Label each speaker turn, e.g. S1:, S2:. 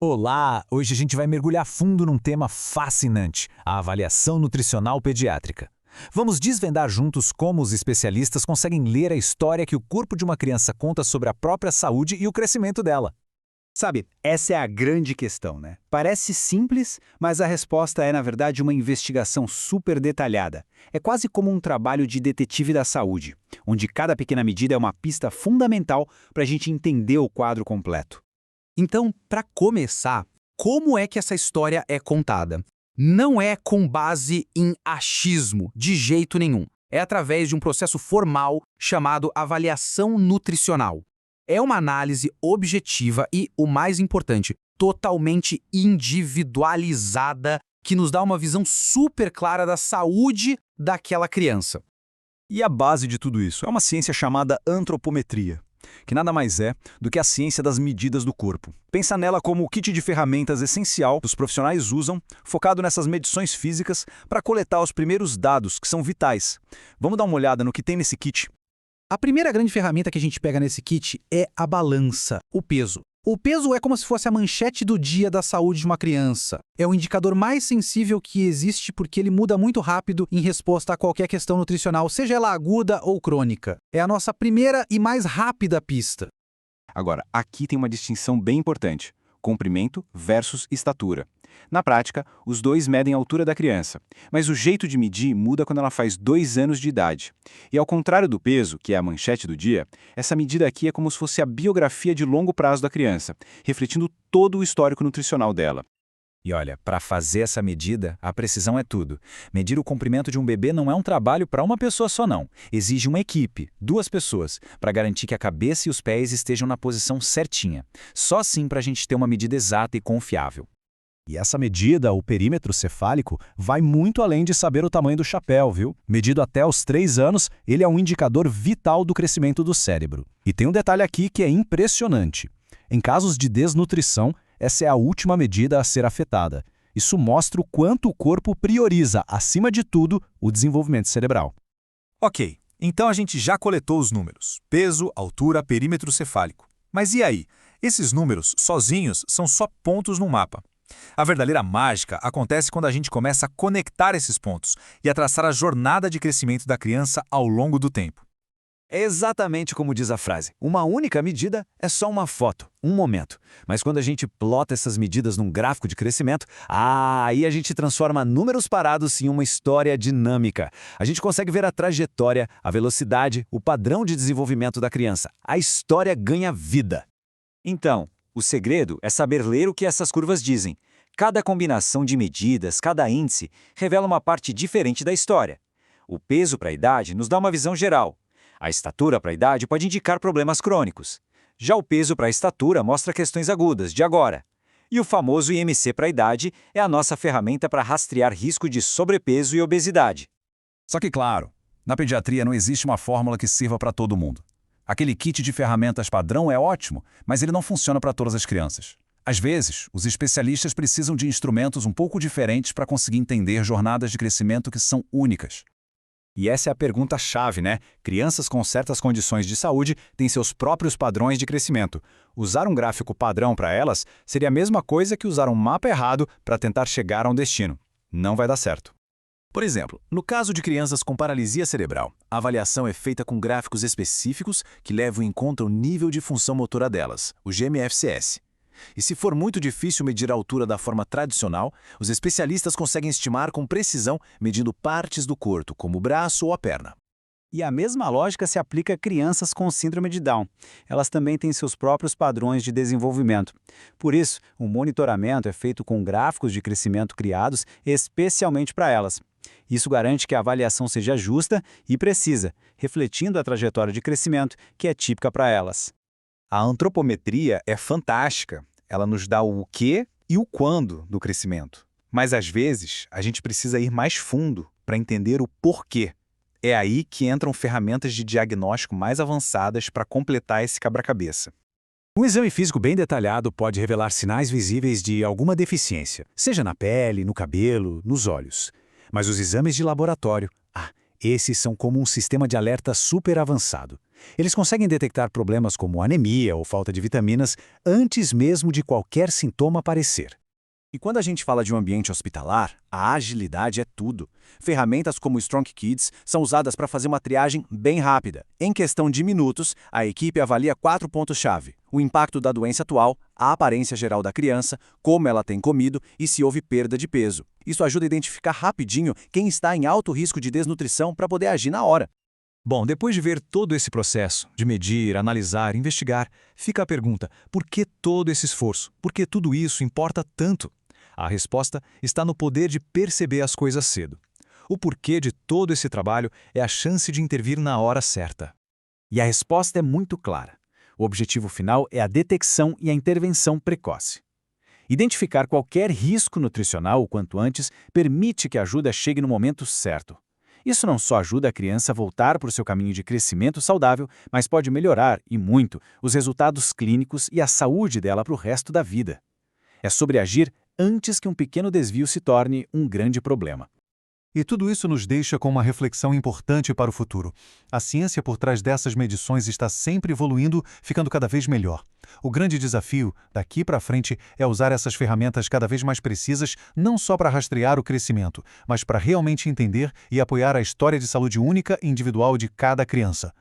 S1: Olá! Hoje a gente vai mergulhar fundo num tema fascinante, a avaliação nutricional pediátrica. Vamos desvendar juntos como os especialistas conseguem ler a história que o corpo de uma criança conta sobre a própria saúde e o crescimento dela.
S2: Sabe, essa é a grande questão, né? Parece simples, mas a resposta é, na verdade, uma investigação super detalhada. É quase como um trabalho de detetive da saúde, onde cada pequena medida é uma pista fundamental para a gente entender o quadro completo. Então, para começar, como é que essa história é contada? Não é com base em achismo, de jeito nenhum. É através de um processo formal chamado avaliação nutricional. É uma análise objetiva e, o mais importante, totalmente individualizada, que nos dá uma visão super clara da saúde daquela criança.
S3: E a base de tudo isso é uma ciência chamada antropometria, que nada mais é do que a ciência das medidas do corpo. Pensa nela como o kit de ferramentas essencial que os profissionais usam, focado nessas medições físicas, para coletar os primeiros dados que são vitais. Vamos dar uma olhada no que tem nesse kit?
S2: A primeira grande ferramenta que a gente pega nesse kit é a balança, o peso. O peso é como se fosse a manchete do dia da saúde de uma criança. É o indicador mais sensível que existe porque ele muda muito rápido em resposta a qualquer questão nutricional, seja ela aguda ou crônica. É a nossa primeira e mais rápida pista.
S4: Agora, aqui tem uma distinção bem importante: comprimento versus estatura. Na prática, os dois medem a altura da criança, mas o jeito de medir muda quando ela faz 2 anos de idade. E ao contrário do peso, que é a manchete do dia, essa medida aqui é como se fosse a biografia de longo prazo da criança, refletindo todo o histórico nutricional dela.
S1: E olha, para fazer essa medida, a precisão é tudo. Medir o comprimento de um bebê não é um trabalho para uma pessoa só não. Exige uma equipe, 2 pessoas, para garantir que a cabeça e os pés estejam na posição certinha. Só assim para a gente ter uma medida exata e confiável.
S3: E essa medida, o perímetro cefálico, vai muito além de saber o tamanho do chapéu, viu? Medido até os 3 anos, ele é um indicador vital do crescimento do cérebro. E tem um detalhe aqui que é impressionante. Em casos de desnutrição, essa é a última medida a ser afetada. Isso mostra o quanto o corpo prioriza, acima de tudo, o desenvolvimento cerebral.
S5: Ok, então a gente já coletou os números: peso, altura, perímetro cefálico. Mas e aí? Esses números, sozinhos, são só pontos no mapa. A verdadeira mágica acontece quando a gente começa a conectar esses pontos e a traçar a jornada de crescimento da criança ao longo do tempo.
S1: É exatamente como diz a frase. Uma única medida é só uma foto, um momento. Mas quando a gente plota essas medidas num gráfico de crescimento, aí a gente transforma números parados em uma história dinâmica. A gente consegue ver a trajetória, a velocidade, o padrão de desenvolvimento da criança. A história ganha vida.
S6: Então, o segredo é saber ler o que essas curvas dizem. Cada combinação de medidas, cada índice, revela uma parte diferente da história. O peso para a idade nos dá uma visão geral. A estatura para a idade pode indicar problemas crônicos. Já o peso para a estatura mostra questões agudas, de agora. E o famoso IMC para a idade é a nossa ferramenta para rastrear risco de sobrepeso e obesidade.
S3: Só que, claro, na pediatria não existe uma fórmula que sirva para todo mundo. Aquele kit de ferramentas padrão é ótimo, mas ele não funciona para todas as crianças. Às vezes, os especialistas precisam de instrumentos um pouco diferentes para conseguir entender jornadas de crescimento que são únicas.
S1: E essa é a pergunta-chave, né? Crianças com certas condições de saúde têm seus próprios padrões de crescimento. Usar um gráfico padrão para elas seria a mesma coisa que usar um mapa errado para tentar chegar a um destino. Não vai dar certo.
S5: Por exemplo, no caso de crianças com paralisia cerebral, a avaliação é feita com gráficos específicos que levam em conta o nível de função motora delas, o GMFCS. E se for muito difícil medir a altura da forma tradicional, os especialistas conseguem estimar com precisão medindo partes do corpo, como o braço ou a perna.
S2: E a mesma lógica se aplica a crianças com síndrome de Down. Elas também têm seus próprios padrões de desenvolvimento. Por isso, o monitoramento é feito com gráficos de crescimento criados especialmente para elas. Isso garante que a avaliação seja justa e precisa, refletindo a trajetória de crescimento que é típica para elas.
S3: A antropometria é fantástica. Ela nos dá o quê e o quando do crescimento. Mas, às vezes, a gente precisa ir mais fundo para entender o porquê. É aí que entram ferramentas de diagnóstico mais avançadas para completar esse quebra-cabeça.
S1: Um exame físico bem detalhado pode revelar sinais visíveis de alguma deficiência, seja na pele, no cabelo, nos olhos. Mas os exames de laboratório, esses são como um sistema de alerta super avançado.
S2: Eles conseguem detectar problemas como anemia ou falta de vitaminas antes mesmo de qualquer sintoma aparecer.
S1: E quando a gente fala de um ambiente hospitalar, a agilidade é tudo. Ferramentas como o Strong Kids são usadas para fazer uma triagem bem rápida. Em questão de minutos, a equipe avalia 4 pontos-chave: o impacto da doença atual, a aparência geral da criança, como ela tem comido e se houve perda de peso. Isso ajuda a identificar rapidinho quem está em alto risco de desnutrição para poder agir na hora.
S3: Bom, depois de ver todo esse processo, de medir, analisar, investigar, fica a pergunta: por que todo esse esforço? Por que tudo isso importa tanto? A resposta está no poder de perceber as coisas cedo. O porquê de todo esse trabalho é a chance de intervir na hora certa.
S2: E a resposta é muito clara. O objetivo final é a detecção e a intervenção precoce. Identificar qualquer risco nutricional o quanto antes permite que a ajuda chegue no momento certo. Isso não só ajuda a criança a voltar para o seu caminho de crescimento saudável, mas pode melhorar, e muito, os resultados clínicos e a saúde dela para o resto da vida. É sobre agir antes que um pequeno desvio se torne um grande problema.
S7: E tudo isso nos deixa com uma reflexão importante para o futuro. A ciência por trás dessas medições está sempre evoluindo, ficando cada vez melhor. O grande desafio, daqui para frente, é usar essas ferramentas cada vez mais precisas, não só para rastrear o crescimento, mas para realmente entender e apoiar a história de saúde única e individual de cada criança.